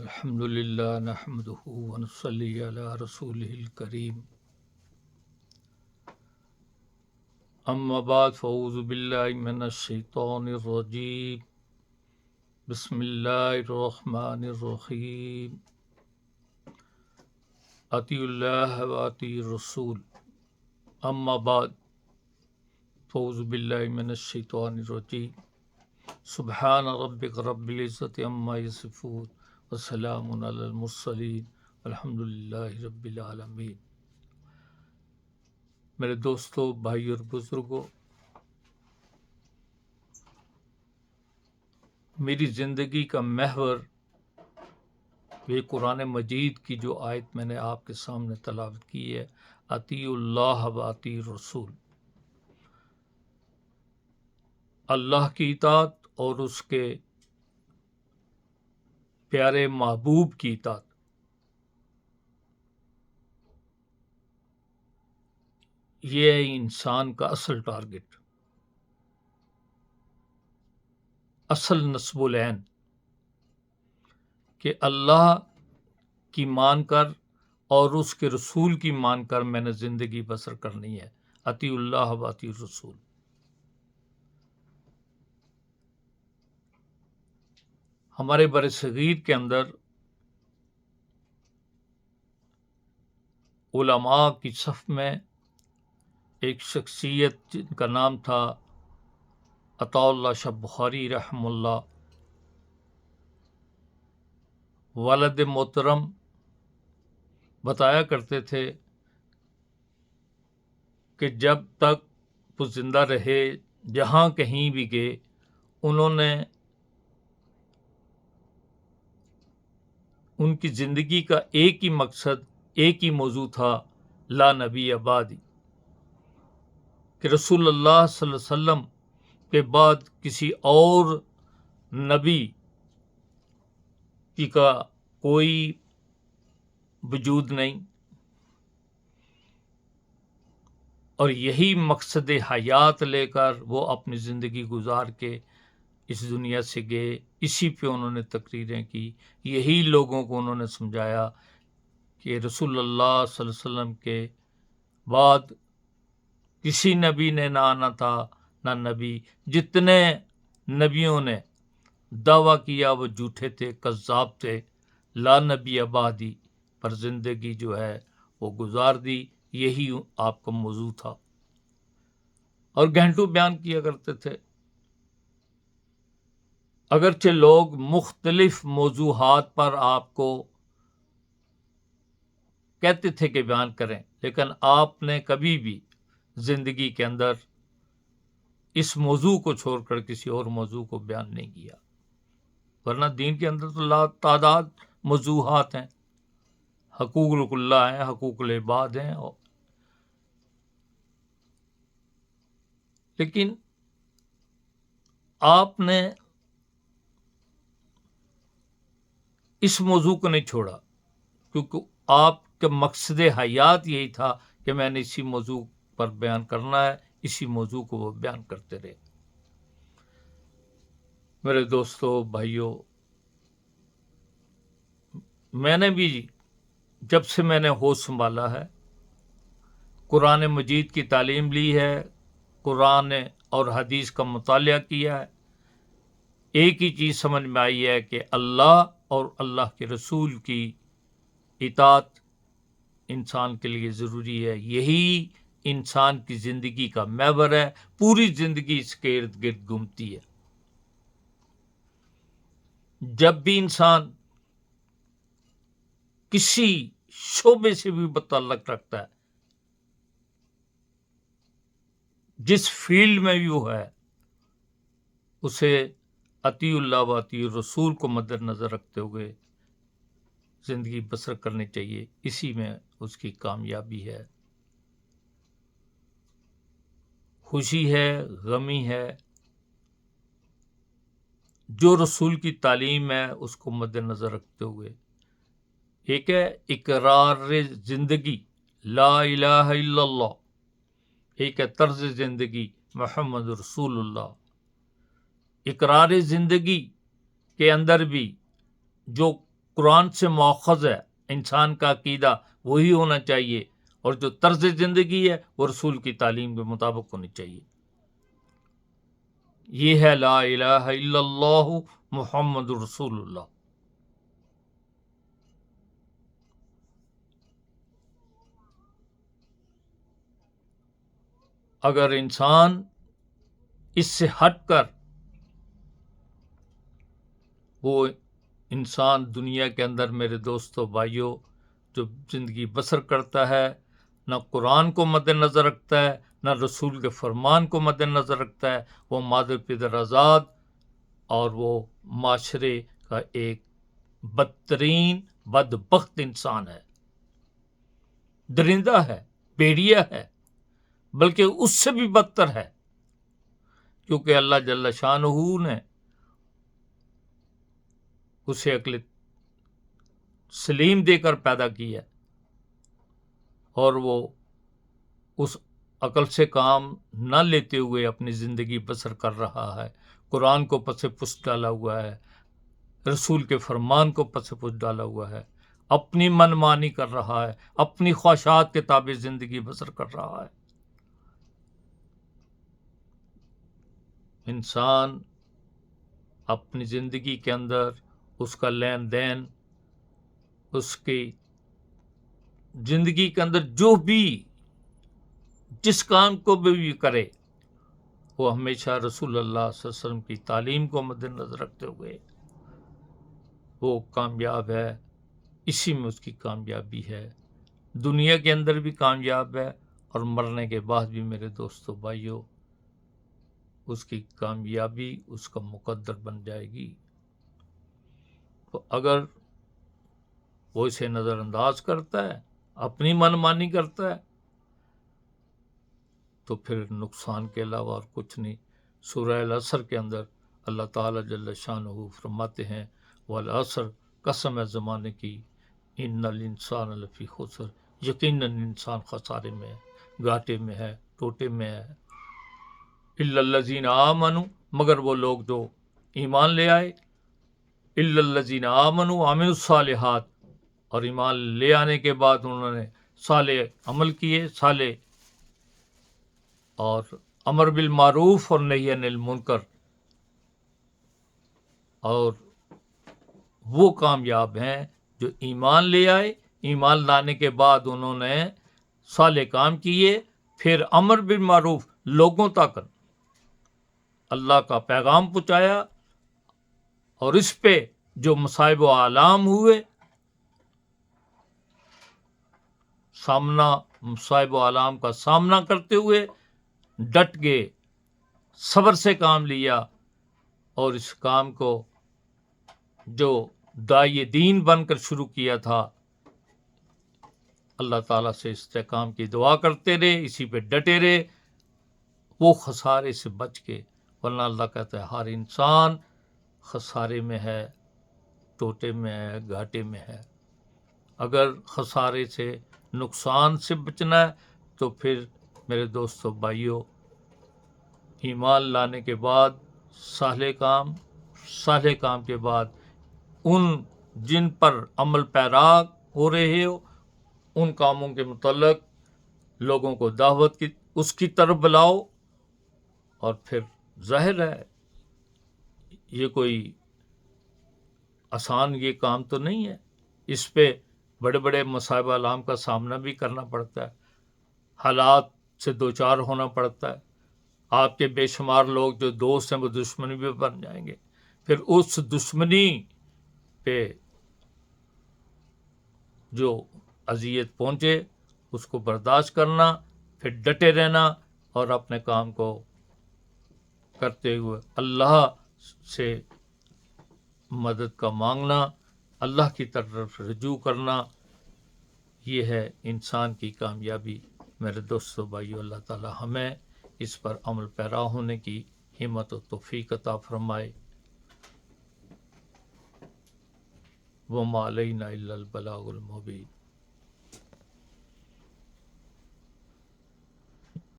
الحمد للہ نحمدہ ونصلی علی رسولہ الکریم اما بعد فاعوذ باللہ من الشیطان الرجیم بسم اللہ الرحمن الرحیم اطیعوا اللہ واطیعوا الرسول اما بعد فاعوذ باللہ من الشیطان الرجیم سبحان ربک رب العزت عما یصفون وسلام علی المرسلین الحمد للہ رب العالمین۔ میرے دوستو، بھائی اور بزرگوں، میری زندگی کا محور یہ قرآن مجید کی جو آیت میں نے آپ کے سامنے تلاوت کی ہے، اطیعوا اللہ واطیعوا الرسول، اللہ کی اطاعت اور اس کے پیارے محبوب کی اطاعت۔ یہ ہے انسان کا اصل ٹارگٹ، اصل نصب العین، کہ اللہ کی مان کر اور اس کے رسول کی مان کر میں نے زندگی بسر کرنی ہے۔ اطیعوا اللہ واطیعوا الرسول۔ ہمارے بر صغیر کے اندر علماء کی صف میں ایک شخصیت جن کا نام تھا عطاء اللہ شاہ بخاری رحمہ اللہ، والد محترم بتایا کرتے تھے کہ جب تک وہ زندہ رہے، جہاں کہیں بھی گئے، انہوں نے ان کی زندگی کا ایک ہی مقصد، ایک ہی موضوع تھا، لا نبی بعدی، کہ رسول اللہ صلی اللہ علیہ وسلم کے بعد کسی اور نبی کی کا کوئی وجود نہیں، اور یہی مقصد حیات لے کر وہ اپنی زندگی گزار کے اس دنیا سے گئے۔ اسی پہ انہوں نے تقریریں کی، یہی لوگوں کو انہوں نے سمجھایا کہ رسول اللہ صلی اللہ علیہ وسلم کے بعد کسی نبی نے نہ آنا تھا، نہ نبی، جتنے نبیوں نے دعویٰ کیا وہ جھوٹے تھے، کذاب تھے، لا نبی بعدی پر زندگی جو ہے وہ گزار دی۔ یہی آپ کا موضوع تھا، اور گھنٹوں بیان کیا کرتے تھے۔ اگرچہ لوگ مختلف موضوعات پر آپ کو کہتے تھے کہ بیان کریں، لیکن آپ نے کبھی بھی زندگی کے اندر اس موضوع کو چھوڑ کر کسی اور موضوع کو بیان نہیں کیا، ورنہ دین کے اندر تو لا تعداد موضوعات ہیں، حقوق اللہ ہیں، حقوق العباد ہیں، لیکن آپ نے اس موضوع کو نہیں چھوڑا، کیونکہ آپ کا مقصد حیات یہی تھا کہ میں نے اسی موضوع پر بیان کرنا ہے، اسی موضوع کو وہ بیان کرتے رہے۔ میرے دوستو، بھائیوں، میں نے بھی جب سے میں نے ہوش سنبھالا ہے، قرآن مجید کی تعلیم لی ہے، قرآن اور حدیث کا مطالعہ کیا ہے، ایک ہی چیز سمجھ میں آئی ہے کہ اللہ اور اللہ کے رسول کی اطاعت انسان کے لیے ضروری ہے۔ یہی انسان کی زندگی کا محور ہے، پوری زندگی اس کے ارد گرد گھومتی ہے۔ جب بھی انسان کسی شعبے سے بھی تعلق رکھتا ہے، جس فیلڈ میں بھی وہ ہے، اسے اطیعوا اللہ واطیعوا الرسول کو مد نظر رکھتے ہوئے زندگی بسر کرنی چاہیے، اسی میں اس کی کامیابی ہے، خوشی ہے، غمی ہے۔ جو رسول کی تعلیم ہے اس کو مد نظر رکھتے ہوئے، ایک ہے اقرار زندگی لا الہ الا اللہ، ایک ہے طرز زندگی محمد رسول اللہ۔ اقرار زندگی کے اندر بھی جو قرآن سے ماخذ ہے، انسان کا عقیدہ وہی ہونا چاہیے، اور جو طرز زندگی ہے وہ رسول کی تعلیم کے مطابق ہونی چاہیے۔ یہ ہے لا الہ الا اللہ محمد رسول اللہ۔ اگر انسان اس سے ہٹ کر وہ انسان دنیا کے اندر، میرے دوستو بھائیوں، جو زندگی بسر کرتا ہے، نہ قرآن کو مد نظر رکھتا ہے، نہ رسول کے فرمان کو مد نظر رکھتا ہے، وہ مادر پدر آزاد اور وہ معاشرے کا ایک بدترین بدبخت انسان ہے، درندہ ہے، بھیڑیا ہے، بلکہ اس سے بھی بدتر ہے، کیونکہ اللہ جل شانہ نے اسے عقل سلیم دے کر پیدا کیا، اور وہ اس عقل سے کام نہ لیتے ہوئے اپنی زندگی بسر کر رہا ہے، قرآن کو پس پشت ڈالا ہوا ہے، رسول کے فرمان کو پس پشت ڈالا ہوا ہے، اپنی من مانی کر رہا ہے، اپنی خواہشات کے تابع زندگی بسر کر رہا ہے۔ انسان اپنی زندگی کے اندر اس کا لین دین، اس کی زندگی کے اندر جو بھی جس کام کو بھی کرے، وہ ہمیشہ رسول اللہ صلی اللہ علیہ وسلم کی تعلیم کو مد نظر رکھتے ہوئے وہ کامیاب ہے۔ اسی میں اس کی کامیابی ہے، دنیا کے اندر بھی کامیاب ہے، اور مرنے کے بعد بھی میرے دوستو بھائیوں اس کی کامیابی اس کا مقدر بن جائے گی۔ تو اگر وہ اسے نظر انداز کرتا ہے، اپنی من مانی کرتا ہے، تو پھر نقصان کے علاوہ اور کچھ نہیں۔ سورہ العصر کے اندر اللہ تعالیٰ جل شانہ فرماتے ہیں والعصر، قسم ہے زمانے کی، ان الانسان لفی خسر، یقیناً انسان خسارے میں ہے، گھاٹے میں ہے، ٹوٹے میں ہے، الا الذین آمنوا، مگر وہ لوگ جو ایمان لے آئے، الا الذین آمنوا وعملوا الصالحات، اور ایمان لے آنے کے بعد انہوں نے صالح عمل کیے، صالح اور امر بالمعروف اور نہی عن المنکر، اور وہ کامیاب ہیں جو ایمان لے آئے، ایمان لانے کے بعد انہوں نے صالح کام کیے، پھر امر بالمعروف، لوگوں تک اللہ کا پیغام پہنچایا، اور اس پہ جو مصائب و آلام ہوئے، مصائب و آلام کا سامنا کرتے ہوئے ڈٹ گئے، صبر سے کام لیا، اور اس کام کو جو داعی دین بن کر شروع کیا تھا، اللہ تعالیٰ سے استحکام کی دعا کرتے رہے، اسی پہ ڈٹے رہے، وہ خسارے سے بچ کے، ورنہ اللہ کہتا ہے ہر انسان خسارے میں ہے، ٹوٹے میں ہے، گھاٹے میں ہے۔ اگر خسارے سے، نقصان سے بچنا ہے تو پھر میرے دوستو بھائیوں، ایمان لانے کے بعد صالح کام کے بعد ان جن پر عمل پیرا ہو رہے ہو، ان کاموں کے متعلق لوگوں کو دعوت کی اس کی طرف بلاؤ، اور پھر ظاہر ہے یہ کوئی آسان یہ کام تو نہیں ہے، اس پہ بڑے بڑے مصائب آلام کا سامنا بھی کرنا پڑتا ہے، حالات سے دوچار ہونا پڑتا ہے، آپ کے بے شمار لوگ جو دوست ہیں وہ دشمنی بھی بن جائیں گے، پھر اس دشمنی پہ جو اذیت پہنچے اس کو برداشت کرنا، پھر ڈٹے رہنا، اور اپنے کام کو کرتے ہوئے اللہ سے مدد کا مانگنا، اللہ کی طرف رجوع کرنا، یہ ہے انسان کی کامیابی۔ میرے دوستو بھائیو، اللہ تعالی ہمیں اس پر عمل پیرا ہونے کی ہمت و توفیق عطا فرمائے۔ وَمَا عَلَيْنَا إِلَّا الْبَلَاغُ الْمُبِينُ۔